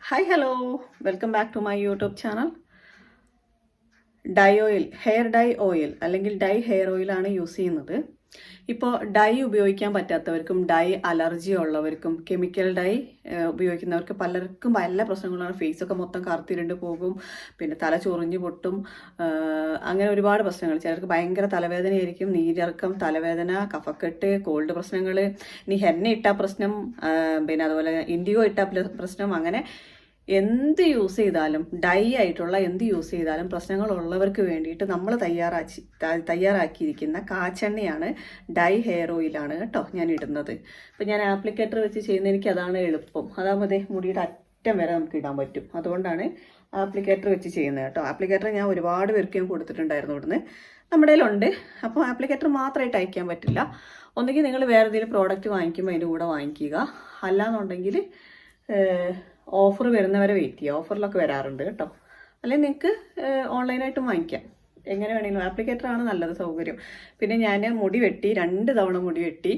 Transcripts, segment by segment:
Hi hello welcome back to my YouTube channel. Dye oil, hair dye oil അല്ലെങ്കിൽ dye hair ഓയിലാണ് use ചെയ്യുന്നത്. ഇപ്പോൾ dye ഉപയോഗിക്കാൻ പറ്റാത്തവർക്കും ഡൈ അലർജി ഉള്ളവർക്കും കെമിക്കൽ ഡൈ ഉപയോഗിക്കുന്നവർക്ക് പലർക്കും പല പ്രശ്നങ്ങളാണ്. ഫേസൊക്കെ മൊത്തം കറുത്തിരുണ്ട് പോകും, പിന്നെ തല ചൊറിഞ്ഞു പൊട്ടും, അങ്ങനെ ഒരുപാട് പ്രശ്നങ്ങൾ. ചിലർക്ക് ഭയങ്കര തലവേദനയായിരിക്കും, നീരിറക്കം, തലവേദന, കഫക്കെട്ട്, കോൾഡ് പ്രശ്നങ്ങൾ, ഇനി ഹെന്ന ഇട്ട പ്രശ്നം, പിന്നെ അതുപോലെ ഇൻഡിഗോ ഇട്ട പ്രശ്നം. അങ്ങനെ എന്ത് യൂസ് ചെയ്താലും, ഡൈ ആയിട്ടുള്ള എന്ത് യൂസ് ചെയ്താലും പ്രശ്നങ്ങളുള്ളവർക്ക് വേണ്ടിയിട്ട് നമ്മൾ തയ്യാറാക്കിയിരിക്കുന്ന കാച്ചെണ്ണയാണ്, ഡൈ ഹെയർ ഓയിലാണ് കേട്ടോ ഞാൻ ഇടുന്നത്. അപ്പം ഞാൻ ആപ്ലിക്കേറ്റർ വെച്ച് ചെയ്യുന്ന എനിക്ക് അതാണ് എളുപ്പം. അതാകുമ്പോൾ മുടിയുടെ അറ്റം വരെ നമുക്ക് ഇടാൻ പറ്റും. അതുകൊണ്ടാണ് ആപ്ലിക്കേറ്റർ വെച്ച് ചെയ്യുന്നത് കേട്ടോ. ആപ്ലിക്കേറ്റർ ഞാൻ ഒരുപാട് പേർക്ക് ഞാൻ കൊടുത്തിട്ടുണ്ടായിരുന്നു ഇവിടുന്ന്, നമ്മുടെ കയ്യിലുണ്ട്. അപ്പോൾ ആപ്ലിക്കേറ്റർ മാത്രമായിട്ട് അയക്കാൻ പറ്റില്ല. ഒന്നുകിൽ നിങ്ങൾ വേറെ എന്തെങ്കിലും പ്രോഡക്റ്റ് വാങ്ങിക്കുമ്പോൾ അതിൻ്റെ കൂടെ വാങ്ങിക്കുക, അല്ലാന്നുണ്ടെങ്കിൽ ഓഫർ വരുന്നവരെ വെയിറ്റ് ചെയ്യുക. ഓഫറിലൊക്കെ വരാറുണ്ട് കേട്ടോ. അല്ലെങ്കിൽ നിങ്ങൾക്ക് ഓൺലൈനായിട്ടും വാങ്ങിക്കാം, എങ്ങനെ വേണമെങ്കിലും. ആപ്ലിക്കേറ്ററാണ് നല്ലത്, സൗകര്യം. പിന്നെ ഞാൻ മുടി വെട്ടി, 2 തവണ മുടി വെട്ടി.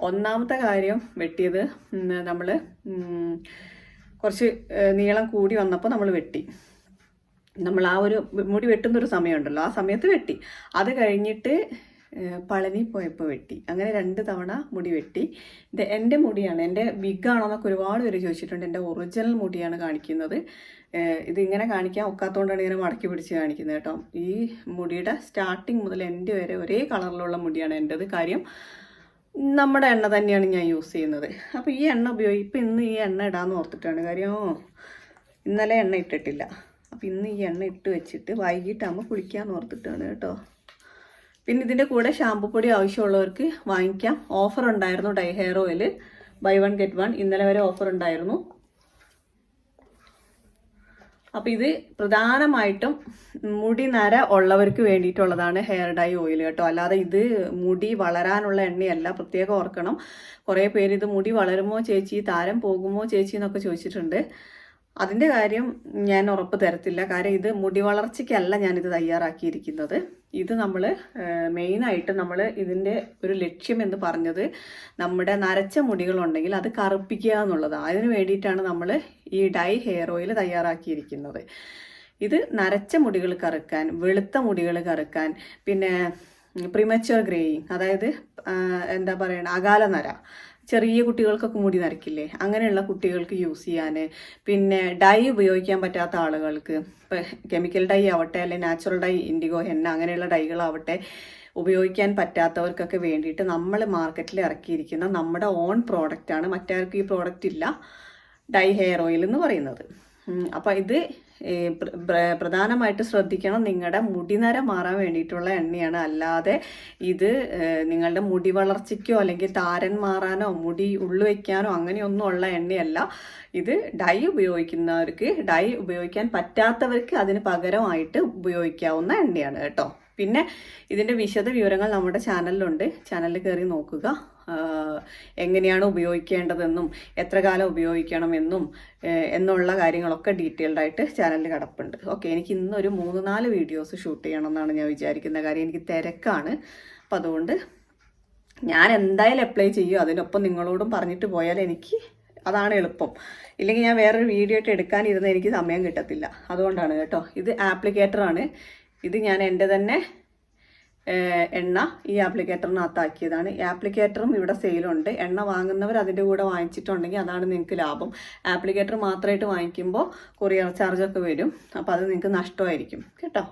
ഒന്നാമത്തെ കാര്യം വെട്ടിയത് നമ്മൾ കുറച്ച് നീളം കൂടി വന്നപ്പോൾ നമ്മൾ വെട്ടി. നമ്മൾ ആ ഒരു മുടി വെട്ടുന്നൊരു സമയമുണ്ടല്ലോ, ആ സമയത്ത് വെട്ടി. അത് കഴിഞ്ഞിട്ട് പളനി പോയപ്പോൾ വെട്ടി. അങ്ങനെ 2 തവണ മുടി വെട്ടി. ഇത് എൻ്റെ മുടിയാണ്, എൻ്റെ വിഗാണോ എന്നൊക്കെ ഒരുപാട് പേര് ചോദിച്ചിട്ടുണ്ട്. എൻ്റെ ഒറിജിനൽ മുടിയാണ് കാണിക്കുന്നത്. ഇതിങ്ങനെ കാണിക്കാൻ ഒക്കാത്തതുകൊണ്ടാണ് ഇങ്ങനെ മടക്കി പിടിച്ച് കാണിക്കുന്നത് കേട്ടോ. ഈ മുടിയുടെ സ്റ്റാർട്ടിങ് മുതൽ എൻ്റെ വരെ ഒരേ കളറിലുള്ള മുടിയാണ് എൻ്റെത്. കാര്യം നമ്മുടെ എണ്ണ തന്നെയാണ് ഞാൻ യൂസ് ചെയ്യുന്നത്. അപ്പോൾ ഈ എണ്ണ ഇപ്പം ഇന്ന് ഈ എണ്ണ ഇടാമെന്ന് ഓർത്തിട്ടാണ്. കാര്യം ഇന്നലെ എണ്ണ ഇട്ടിട്ടില്ല. അപ്പോൾ ഇന്ന് ഈ എണ്ണ ഇട്ട് വെച്ചിട്ട് വൈകിട്ടാകുമ്പോൾ കുളിക്കാമെന്ന് ഓർത്തിട്ടാണ് കേട്ടോ. പിന്നെ ഇതിൻ്റെ കൂടെ ഷാമ്പു പൊടി ആവശ്യമുള്ളവർക്ക് വാങ്ങിക്കാം. ഓഫർ ഉണ്ടായിരുന്നു dye hair oil, buy 1 get 1 ഇന്നലെ വരെ ഓഫർ ഉണ്ടായിരുന്നു. അപ്പോൾ ഇത് പ്രധാനമായിട്ടും മുടി നര ഉള്ളവർക്ക് വേണ്ടിയിട്ടുള്ളതാണ് ഹെയർ ഡൈ ഓയിൽ കേട്ടോ. അല്ലാതെ ഇത് മുടി വളരാനുള്ള എണ്ണയല്ല, പ്രത്യേകം ഓർക്കണം. കുറേ പേര് ഇത് മുടി വളരുമോ ചേച്ചി, താരം പോകുമോ ചേച്ചി എന്നൊക്കെ ചോദിച്ചിട്ടുണ്ട്. അതിൻ്റെ കാര്യം ഞാൻ ഉറപ്പ് തരത്തില്ല. കാര്യം ഇത് മുടി വളർച്ചയ്ക്കല്ല ഞാനിത് തയ്യാറാക്കിയിരിക്കുന്നത്. ഇത് നമ്മൾ മെയിനായിട്ട് നമ്മൾ ഇതിൻ്റെ ഒരു ലക്ഷ്യം എന്ന് പറഞ്ഞത് നമ്മുടെ നരച്ച മുടികളുണ്ടെങ്കിൽ അത് കറുപ്പിക്കുക എന്നുള്ളതാണ്. അതിന് വേണ്ടിയിട്ടാണ് നമ്മൾ ഈ ഡൈ ഹെയർ ഓയിൽ തയ്യാറാക്കിയിരിക്കുന്നത്. ഇത് നരച്ച മുടികൾ കറുക്കാൻ, വെളുത്ത മുടികൾ കറുക്കാൻ, പിന്നെ പ്രിമച്വർ ഗ്രേയിങ്, അതായത് എന്താ പറയണ അകാല നര, ചെറിയ കുട്ടികൾക്കൊക്കെ മുടി നരക്കില്ലേ, അങ്ങനെയുള്ള കുട്ടികൾക്ക് യൂസ് ചെയ്യാൻ, പിന്നെ ഡൈ ഉപയോഗിക്കാൻ പറ്റാത്ത ആളുകൾക്ക്, ഇപ്പം കെമിക്കൽ ഡൈ ആവട്ടെ അല്ലെങ്കിൽ നാച്ചുറൽ ഡൈ, ഇൻഡിഗോ, ഹെന്ന അങ്ങനെയുള്ള ഡൈകളാവട്ടെ, ഉപയോഗിക്കാൻ പറ്റാത്തവർക്കൊക്കെ വേണ്ടിയിട്ട് നമ്മൾ മാർക്കറ്റിൽ ഇറക്കിയിരിക്കുന്ന നമ്മുടെ ഓൺ പ്രോഡക്റ്റാണ്. മറ്റാർക്കും ഈ പ്രോഡക്റ്റ് ഇല്ല, ഡൈ ഹെയർ ഓയിൽ എന്ന് പറയുന്നത്. അപ്പം ഇത് പ്രധാനമായിട്ട് ശ്രദ്ധിക്കണം, നിങ്ങളുടെ മുടിനര മാറാൻ വേണ്ടിയിട്ടുള്ള എണ്ണയാണ്. അല്ലാതെ ഇത് നിങ്ങളുടെ മുടി വളർച്ചയ്ക്കോ അല്ലെങ്കിൽ താരൻ മാറാനോ മുടി ഉള്ളു വയ്ക്കാനോ അങ്ങനെയൊന്നും ഉള്ള എണ്ണയല്ല. ഇത് ഡൈ ഉപയോഗിക്കുന്നവർക്ക്, ഡൈ ഉപയോഗിക്കാൻ പറ്റാത്തവർക്ക് അതിന് പകരമായിട്ട് ഉപയോഗിക്കാവുന്ന എണ്ണയാണ് കേട്ടോ. പിന്നെ ഇതിൻ്റെ വിശദ വിവരങ്ങൾ നമ്മുടെ ചാനലിലുണ്ട്, ചാനലിൽ കയറി നോക്കുക. എങ്ങനെയാണ് ഉപയോഗിക്കേണ്ടതെന്നും എത്ര കാലം ഉപയോഗിക്കണമെന്നും എന്നുള്ള കാര്യങ്ങളൊക്കെ ഡീറ്റെയിൽഡായിട്ട് ചാനലിൽ കിടപ്പുണ്ട്. ഓക്കെ, എനിക്ക് ഇന്നൊരു 3-4 വീഡിയോസ് ഷൂട്ട് ചെയ്യണമെന്നാണ് ഞാൻ വിചാരിക്കുന്ന. കാര്യം എനിക്ക് തിരക്കാണ്. അപ്പം അതുകൊണ്ട് ഞാൻ എന്തായാലും അപ്ലൈ ചെയ്യും. അതിനൊപ്പം നിങ്ങളോടും പറഞ്ഞിട്ട് പോയാൽ എനിക്ക് അതാണ് എളുപ്പം. ഇല്ലെങ്കിൽ ഞാൻ വേറൊരു വീഡിയോ ആയിട്ട് എടുക്കാനിരുന്ന് എനിക്ക് സമയം കിട്ടത്തില്ല. അതുകൊണ്ടാണ് കേട്ടോ. ഇത് ആപ്ലിക്കേറ്ററാണ്. ഇത് ഞാൻ എൻ്റെ തന്നെ എണ്ണ ഈ ആപ്ലിക്കേറ്ററിനകത്താക്കിയതാണ്. ഈ ആപ്ലിക്കേറ്ററും ഇവിടെ സെയിലുണ്ട്. എണ്ണ വാങ്ങുന്നവർ അതിൻ്റെ കൂടെ വാങ്ങിച്ചിട്ടുണ്ടെങ്കിൽ അതാണ് നിങ്ങൾക്ക് ലാഭം. ആപ്ലിക്കേറ്റർ മാത്രമായിട്ട് വാങ്ങിക്കുമ്പോൾ കൊറിയർ ചാർജൊക്കെ വരും. അപ്പോൾ അത് നിങ്ങൾക്ക് നഷ്ടമായിരിക്കും കേട്ടോ.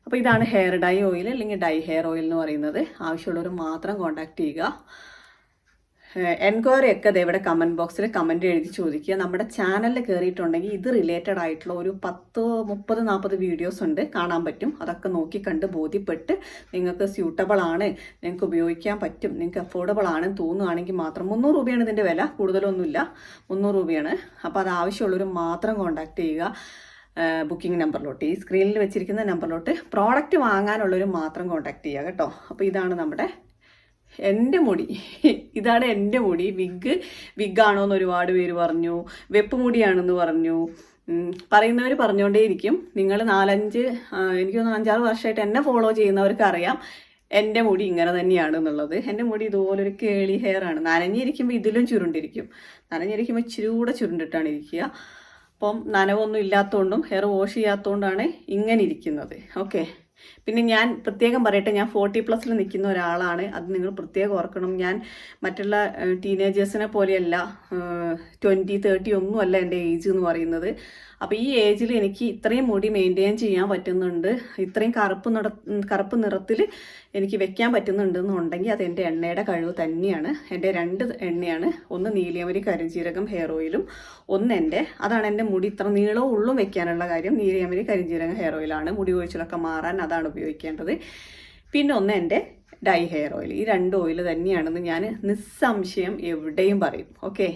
അപ്പോൾ ഇതാണ് ഹെയർ ഡൈ ഓയിൽ അല്ലെങ്കിൽ ഡൈ ഹെയർ ഓയിൽ എന്ന് പറയുന്നത്. ആവശ്യമുള്ളവർ മാത്രം കോൺടാക്ട് ചെയ്യുക. എൻക്വയറി ഒക്കെ ഇവിടെ കമൻറ്റ് ബോക്സിൽ കമൻറ്റ് എഴുതി ചോദിക്കുക. നമ്മുടെ ചാനലിൽ കയറിയിട്ടുണ്ടെങ്കിൽ ഇത് റിലേറ്റഡ് ആയിട്ടുള്ള ഒരു 10-30-40 വീഡിയോസ് ഉണ്ട്, കാണാൻ പറ്റും. അതൊക്കെ നോക്കി കണ്ട് ബോധ്യപ്പെട്ട് നിങ്ങൾക്ക് സ്യൂട്ടബിൾ ആണ്, നിങ്ങൾക്ക് ഉപയോഗിക്കാൻ പറ്റും, നിങ്ങൾക്ക് അഫോർഡബിൾ ആണെന്ന് തോന്നുകയാണെങ്കിൽ മാത്രം. 300 രൂപയാണ് ഇതിൻ്റെ വില, കൂടുതലൊന്നുമില്ല, 300 രൂപയാണ്. അപ്പോൾ അത് ആവശ്യമുള്ളവർ മാത്രം കോൺടാക്ട് ചെയ്യുക. ബുക്കിംഗ് നമ്പറിലോട്ട്, ഈ സ്ക്രീനിൽ വെച്ചിരിക്കുന്ന നമ്പറിലോട്ട് പ്രോഡക്റ്റ് വാങ്ങാനുള്ളവർ മാത്രം കോൺടാക്ട് ചെയ്യുക കേട്ടോ. അപ്പോൾ ഇതാണ് എൻ്റെ മുടി, ഇതാണ് എൻ്റെ മുടി. വിഗാണോ എന്ന് ഒരുപാട് പേര് പറഞ്ഞു, വെപ്പ് മുടിയാണെന്ന് പറഞ്ഞു. പറയുന്നവർ പറഞ്ഞുകൊണ്ടേയിരിക്കും. നിങ്ങൾ 4-5 എനിക്ക് തോന്നുന്നു 5-6 വർഷമായിട്ട് എന്നെ ഫോളോ ചെയ്യുന്നവർക്ക് അറിയാം എൻ്റെ മുടി ഇങ്ങനെ തന്നെയാണ് എന്നുള്ളത്. എൻ്റെ മുടി ഇതുപോലൊരു കേളി ഹെയർ ആണ്. നനഞ്ഞിരിക്കുമ്പോൾ ഇതിലും ചുരുണ്ടിരിക്കും, നനഞ്ഞിരിക്കുമ്പോൾ ഇച്ചിരി കൂടെ ചുരുണ്ടിട്ടാണ് ഇരിക്കുക. അപ്പം നനവൊന്നും ഇല്ലാത്തതുകൊണ്ടും ഹെയർ വാഷ് ചെയ്യാത്തതുകൊണ്ടാണ് ഇങ്ങനെ ഇരിക്കുന്നത്. ഓക്കെ, പിന്നെ ഞാൻ പ്രത്യേകം പറയട്ടെ, ഞാൻ 40+ നിൽക്കുന്ന ഒരാളാണ്. അത് നിങ്ങൾ പ്രത്യേകം ഓർക്കണം. ഞാൻ മറ്റുള്ള ടീനേജേഴ്സിനെ പോലെയല്ല, 20, 30 ഒന്നുമല്ല എൻ്റെ ഏജ് എന്ന് പറയുന്നത്. അപ്പോൾ ഈ ഏജിൽ എനിക്ക് ഇത്രയും മുടി മെയിൻറ്റെയിൻ ചെയ്യാൻ പറ്റുന്നുണ്ട്, ഇത്രയും കറുപ്പ് നിറത്തിൽ എനിക്ക് വെക്കാൻ പറ്റുന്നുണ്ടെന്നുണ്ടെങ്കിൽ അത് എൻ്റെ എണ്ണയുടെ കഴിവ് തന്നെയാണ്. എൻ്റെ 2 എണ്ണയാണ്, ഒന്ന് നീലിയമരി കരിഞ്ജീരകം ഹെയർ ഓയിലും, അതാണ് എൻ്റെ മുടി ഇത്ര നീളവും ഉള്ളും വെക്കാനുള്ള കാര്യം. നീലിയമരി കരിഞ്ജീരകം ഹെയർ ഓയിലാണ്. മുടി കൊഴിച്ചിലൊക്കെ മാറാൻ അതാണ് ഉപയോഗിക്കേണ്ടത്. പിന്നെ ഒന്ന് എൻ്റെ ഡൈ ഹെയർ ഓയിൽ. ഈ 2 ഓയിൽ തന്നെയാണെന്ന് ഞാൻ നിസ്സംശയം എവിടെയും പറയും. ഓക്കെ,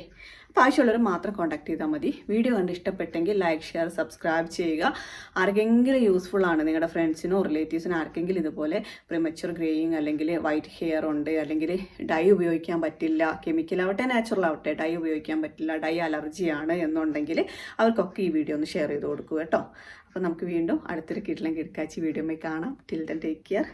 അപ്പോൾ ആവശ്യമുള്ളവർ മാത്രം കോൺടാക്ട് ചെയ്താൽ മതി. വീഡിയോ കണ്ട് ഇഷ്ടപ്പെട്ടെങ്കിൽ ലൈക്ക്, ഷെയർ, സബ്സ്ക്രൈബ് ചെയ്യുക. ആർക്കെങ്കിലും യൂസ്ഫുൾ ആണ്, നിങ്ങളുടെ ഫ്രണ്ട്സിനോ റിലേറ്റീവ്സിനോ ആർക്കെങ്കിലും ഇതുപോലെ പ്രിമച്വർ ഗ്രേയിങ് അല്ലെങ്കിൽ വൈറ്റ് ഹെയർ ഉണ്ട്, അല്ലെങ്കിൽ ഡൈ ഉപയോഗിക്കാൻ പറ്റില്ല, കെമിക്കൽ ആവട്ടെ നാച്ചുറൽ ആവട്ടെ ഡൈ ഉപയോഗിക്കാൻ പറ്റില്ല, ഡൈ അലർജിയാണ് എന്നുണ്ടെങ്കിൽ അവർക്കൊക്കെ ഈ വീഡിയോ ഒന്ന് ഷെയർ ചെയ്ത് കൊടുക്കുക കേട്ടോ. അപ്പോൾ നമുക്ക് വീണ്ടും അടുത്തൊരു കിടക്കാച്ചി വീഡിയോയിൽ കാണാം. Till then take care.